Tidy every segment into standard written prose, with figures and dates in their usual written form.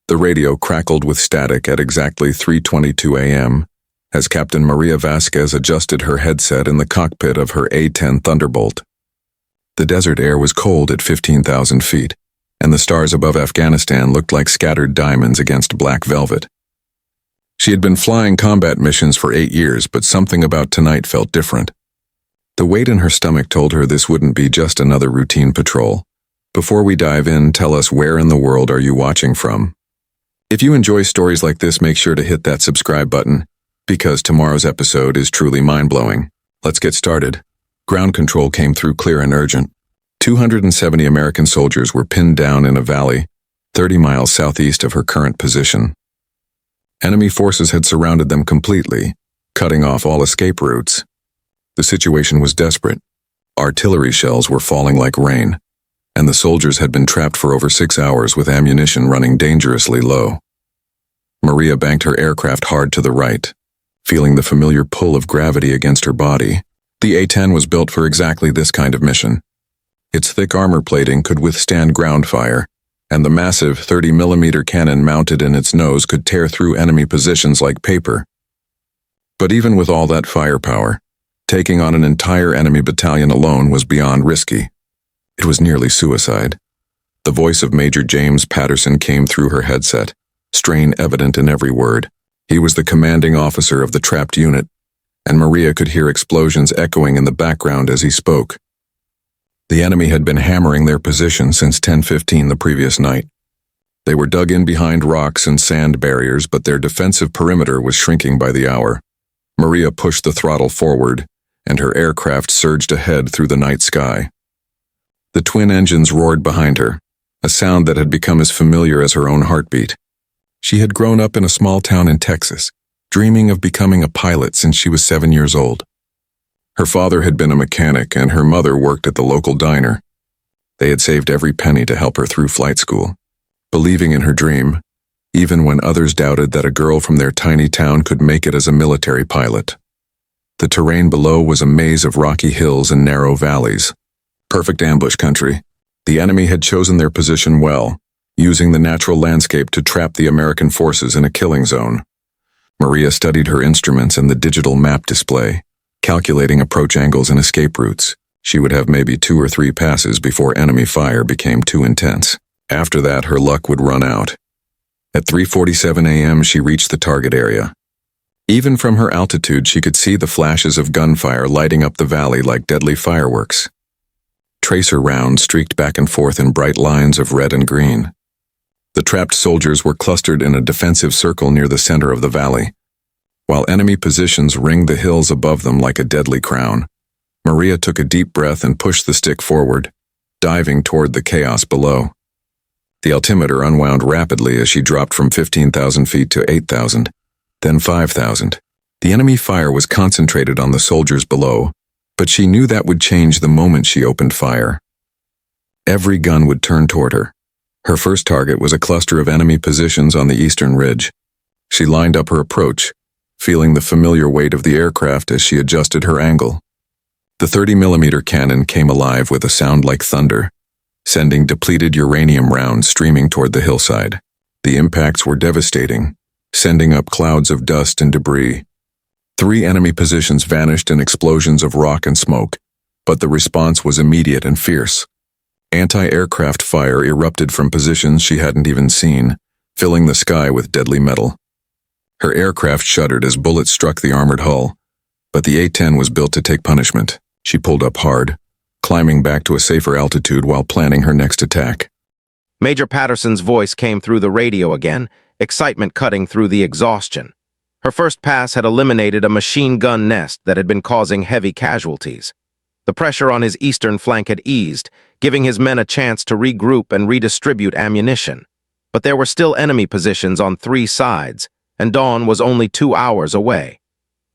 The radio crackled with static at exactly 3:22 a.m. as Captain Maria Vasquez adjusted her headset in the cockpit of her A-10 Thunderbolt. The desert air was cold at 15,000 feet, and the stars above Afghanistan looked like scattered diamonds against black velvet. She had been flying combat missions for 8 years, but something about tonight felt different. The weight in her stomach told her this wouldn't be just another routine patrol. Before we dive in, tell us, where in the world are you watching from? If you enjoy stories like this, make sure to hit that subscribe button, because tomorrow's episode is truly mind-blowing. Let's get started. Ground control came through clear and urgent. 270 American soldiers were pinned down in a valley, 30 miles southeast of her current position. Enemy forces had surrounded them completely, cutting off all escape routes. The situation was desperate. Artillery shells were falling like rain, and the soldiers had been trapped for over 6 hours with ammunition running dangerously low. Maria banked her aircraft hard to the right, feeling the familiar pull of gravity against her body. The A-10 was built for exactly this kind of mission. Its thick armor plating could withstand ground fire, and the massive 30mm cannon mounted in its nose could tear through enemy positions like paper. But even with all that firepower, taking on an entire enemy battalion alone was beyond risky. It was nearly suicide. The voice of Major James Patterson came through her headset, strain evident in every word. He was the commanding officer of the trapped unit, and Maria could hear explosions echoing in the background as he spoke. The enemy had been hammering their position since 10:15 the previous night. They were dug in behind rocks and sand barriers, but their defensive perimeter was shrinking by the hour. Maria pushed the throttle forward, and her aircraft surged ahead through the night sky. The twin engines roared behind her, a sound that had become as familiar as her own heartbeat. She had grown up in a small town in Texas, dreaming of becoming a pilot since she was 7 years old. Her father had been a mechanic, and her mother worked at the local diner. They had saved every penny to help her through flight school, believing in her dream, even when others doubted that a girl from their tiny town could make it as a military pilot. The terrain below was a maze of rocky hills and narrow valleys. Perfect ambush country. The enemy had chosen their position well, using the natural landscape to trap the American forces in a killing zone. Maria studied her instruments and the digital map display, calculating approach angles and escape routes. She would have maybe 2 or 3 passes before enemy fire became too intense. After that, her luck would run out. At 3:47 a.m., she reached the target area. Even from her altitude, she could see the flashes of gunfire lighting up the valley like deadly fireworks. Tracer rounds streaked back and forth in bright lines of red and green. The trapped soldiers were clustered in a defensive circle near the center of the valley, while enemy positions ringed the hills above them like a deadly crown. Maria took a deep breath and pushed the stick forward, diving toward the chaos below. The altimeter unwound rapidly as she dropped from 15,000 feet to 8,000, then 5,000. The enemy fire was concentrated on the soldiers below, but she knew that would change the moment she opened fire. Every gun would turn toward her. Her first target was a cluster of enemy positions on the eastern ridge. She lined up her approach, feeling the familiar weight of the aircraft as she adjusted her angle. The 30mm cannon came alive with a sound like thunder, sending depleted uranium rounds streaming toward the hillside. The impacts were devastating, sending up clouds of dust and debris. 3 enemy positions vanished in explosions of rock and smoke, but the response was immediate and fierce. Anti-aircraft fire erupted from positions she hadn't even seen, filling the sky with deadly metal. Her aircraft shuddered as bullets struck the armored hull, but the A-10 was built to take punishment. She pulled up hard, climbing back to a safer altitude while planning her next attack. Major Patterson's voice came through the radio again, excitement cutting through the exhaustion. Her first pass had eliminated a machine gun nest that had been causing heavy casualties. The pressure on his eastern flank had eased, giving his men a chance to regroup and redistribute ammunition. But there were still enemy positions on 3 sides, and dawn was only 2 hours away.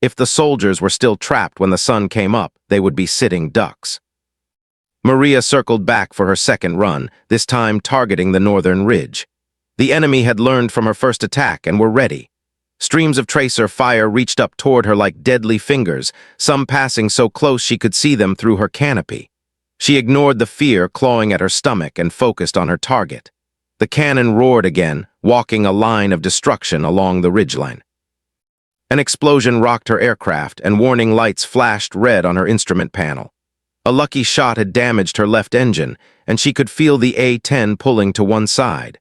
If the soldiers were still trapped when the sun came up, they would be sitting ducks. Maria circled back for her second run, this time targeting the northern ridge. The enemy had learned from her first attack and were ready. Streams of tracer fire reached up toward her like deadly fingers, some passing so close she could see them through her canopy. She ignored the fear clawing at her stomach and focused on her target. The cannon roared again, walking a line of destruction along the ridgeline. An explosion rocked her aircraft, and warning lights flashed red on her instrument panel. A lucky shot had damaged her left engine, and she could feel the A-10 pulling to one side.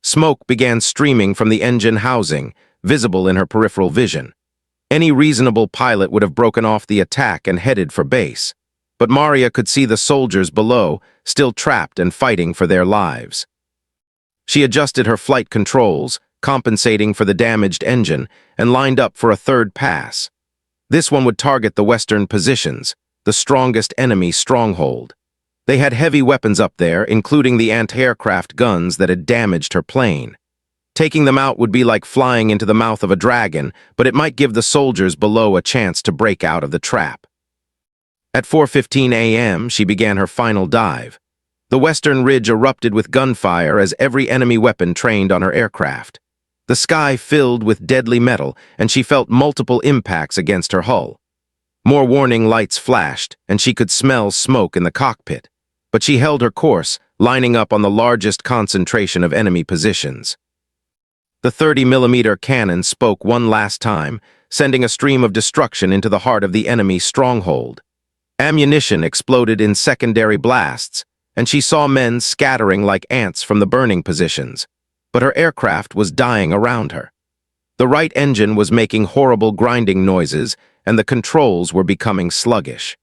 Smoke began streaming from the engine housing, visible in her peripheral vision. Any reasonable pilot would have broken off the attack and headed for base. But Maria could see the soldiers below, still trapped and fighting for their lives. She adjusted her flight controls, compensating for the damaged engine, and lined up for a third pass. This one would target the western positions, the strongest enemy stronghold. They had heavy weapons up there, including the anti-aircraft guns that had damaged her plane. Taking them out would be like flying into the mouth of a dragon, but it might give the soldiers below a chance to break out of the trap. At 4:15 a.m., she began her final dive. The western ridge erupted with gunfire as every enemy weapon trained on her aircraft. The sky filled with deadly metal, and she felt multiple impacts against her hull. More warning lights flashed, and she could smell smoke in the cockpit. But she held her course, lining up on the largest concentration of enemy positions. The 30mm cannon spoke one last time, sending a stream of destruction into the heart of the enemy stronghold. Ammunition exploded in secondary blasts, and she saw men scattering like ants from the burning positions. But her aircraft was dying around her. The right engine was making horrible grinding noises, and the controls were becoming sluggish.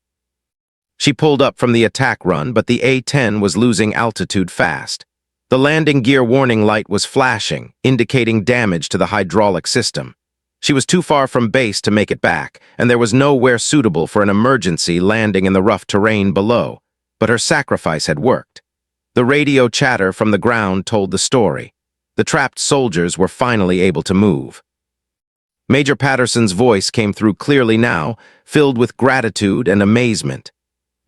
She pulled up from the attack run, but the A-10 was losing altitude fast. The landing gear warning light was flashing, indicating damage to the hydraulic system. She was too far from base to make it back, and there was nowhere suitable for an emergency landing in the rough terrain below. But her sacrifice had worked. The radio chatter from the ground told the story. The trapped soldiers were finally able to move. Major Patterson's voice came through clearly now, filled with gratitude and amazement.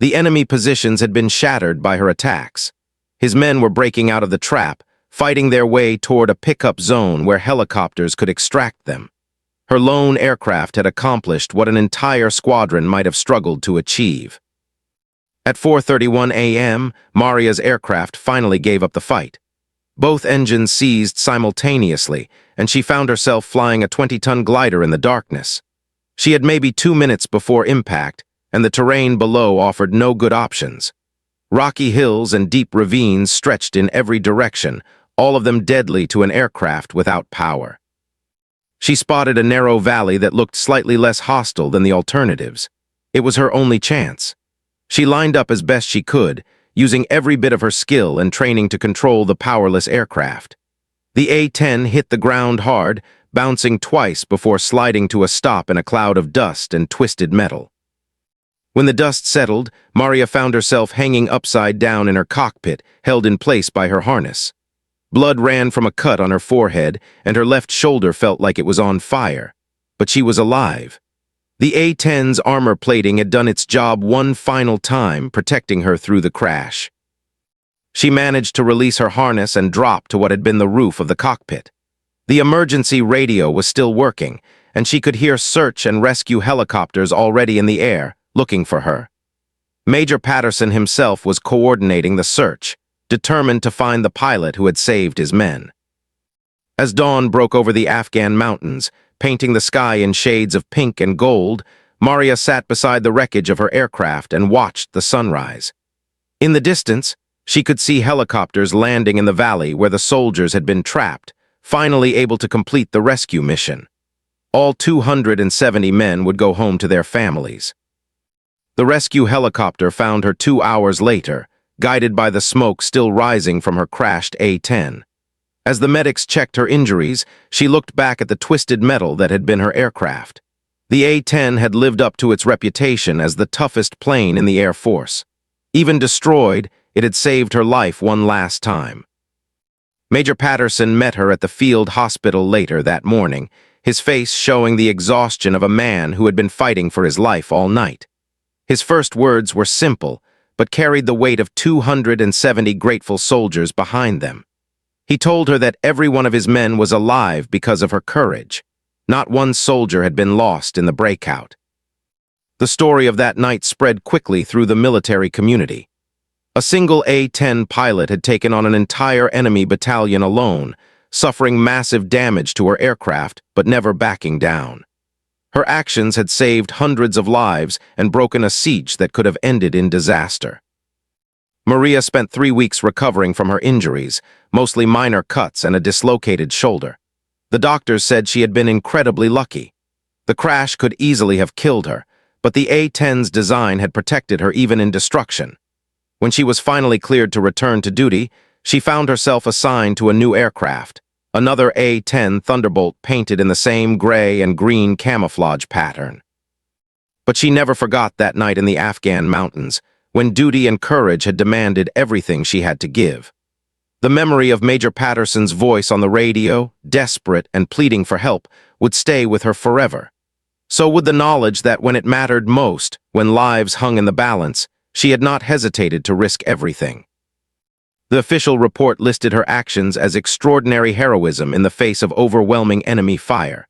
The enemy positions had been shattered by her attacks. His men were breaking out of the trap, fighting their way toward a pickup zone where helicopters could extract them. Her lone aircraft had accomplished what an entire squadron might have struggled to achieve. At 4:31 a.m., Maria's aircraft finally gave up the fight. Both engines seized simultaneously, and she found herself flying a 20-ton glider in the darkness. She had maybe 2 minutes before impact, and the terrain below offered no good options. Rocky hills and deep ravines stretched in every direction, all of them deadly to an aircraft without power. She spotted a narrow valley that looked slightly less hostile than the alternatives. It was her only chance. She lined up as best she could, using every bit of her skill and training to control the powerless aircraft. The A-10 hit the ground hard, bouncing twice before sliding to a stop in a cloud of dust and twisted metal. When the dust settled, Maria found herself hanging upside down in her cockpit, held in place by her harness. Blood ran from a cut on her forehead, and her left shoulder felt like it was on fire. But she was alive. The A-10's armor plating had done its job one final time, protecting her through the crash. She managed to release her harness and drop to what had been the roof of the cockpit. The emergency radio was still working, and she could hear search and rescue helicopters already in the air, looking for her. Major Patterson himself was coordinating the search, determined to find the pilot who had saved his men. As dawn broke over the Afghan mountains, painting the sky in shades of pink and gold, Maria sat beside the wreckage of her aircraft and watched the sunrise. In the distance, she could see helicopters landing in the valley where the soldiers had been trapped, finally able to complete the rescue mission. All 270 men would go home to their families. The rescue helicopter found her 2 hours later, guided by the smoke still rising from her crashed A-10. As the medics checked her injuries, she looked back at the twisted metal that had been her aircraft. The A-10 had lived up to its reputation as the toughest plane in the Air Force. Even destroyed, it had saved her life one last time. Major Patterson met her at the field hospital later that morning, his face showing the exhaustion of a man who had been fighting for his life all night. His first words were simple, but carried the weight of 270 grateful soldiers behind them. He told her that every one of his men was alive because of her courage. Not one soldier had been lost in the breakout. The story of that night spread quickly through the military community. A single A-10 pilot had taken on an entire enemy battalion alone, suffering massive damage to her aircraft but never backing down. Her actions had saved hundreds of lives and broken a siege that could have ended in disaster. Maria spent 3 weeks recovering from her injuries, mostly minor cuts and a dislocated shoulder. The doctors said she had been incredibly lucky. The crash could easily have killed her, but the A-10's design had protected her even in destruction. When she was finally cleared to return to duty, she found herself assigned to a new aircraft, another A-10 Thunderbolt painted in the same gray and green camouflage pattern. But she never forgot that night in the Afghan mountains, when duty and courage had demanded everything she had to give. The memory of Major Patterson's voice on the radio, desperate and pleading for help, would stay with her forever. So would the knowledge that when it mattered most, when lives hung in the balance, she had not hesitated to risk everything. The official report listed her actions as extraordinary heroism in the face of overwhelming enemy fire.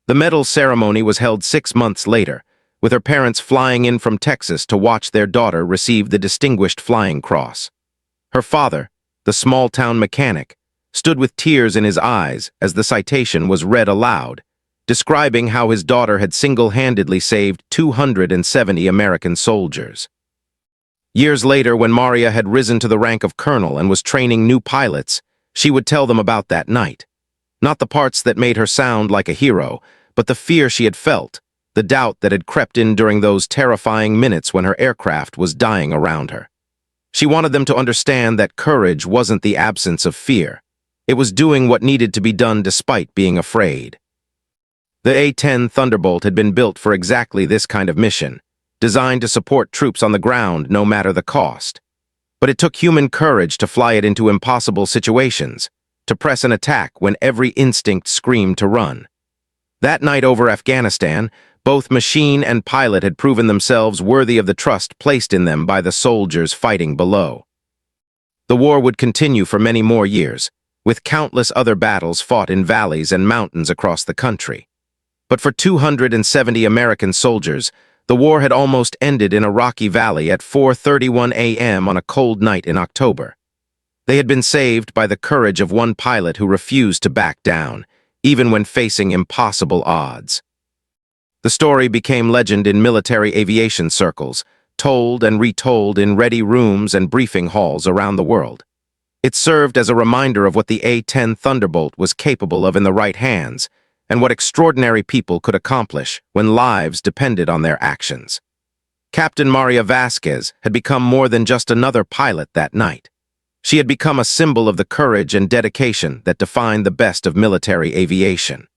The medal ceremony was held 6 months later, with her parents flying in from Texas to watch their daughter receive the Distinguished Flying Cross. Her father, the small-town mechanic, stood with tears in his eyes as the citation was read aloud, describing how his daughter had single-handedly saved 270 American soldiers. Years later, when Maria had risen to the rank of colonel and was training new pilots, she would tell them about that night. Not the parts that made her sound like a hero, but the fear she had felt, the doubt that had crept in during those terrifying minutes when her aircraft was dying around her. She wanted them to understand that courage wasn't the absence of fear. It was doing what needed to be done despite being afraid. The A-10 Thunderbolt had been built for exactly this kind of mission, designed to support troops on the ground no matter the cost. But it took human courage to fly it into impossible situations, to press an attack when every instinct screamed to run. That night over Afghanistan, both machine and pilot had proven themselves worthy of the trust placed in them by the soldiers fighting below. The war would continue for many more years, with countless other battles fought in valleys and mountains across the country. But for 270 American soldiers, the war had almost ended in a rocky valley at 4:31 a.m. on a cold night in October. They had been saved by the courage of one pilot who refused to back down, even when facing impossible odds. The story became legend in military aviation circles, told and retold in ready rooms and briefing halls around the world. It served as a reminder of what the A-10 Thunderbolt was capable of in the right hands, and what extraordinary people could accomplish when lives depended on their actions. Captain Maria Vasquez had become more than just another pilot that night. She had become a symbol of the courage and dedication that defined the best of military aviation.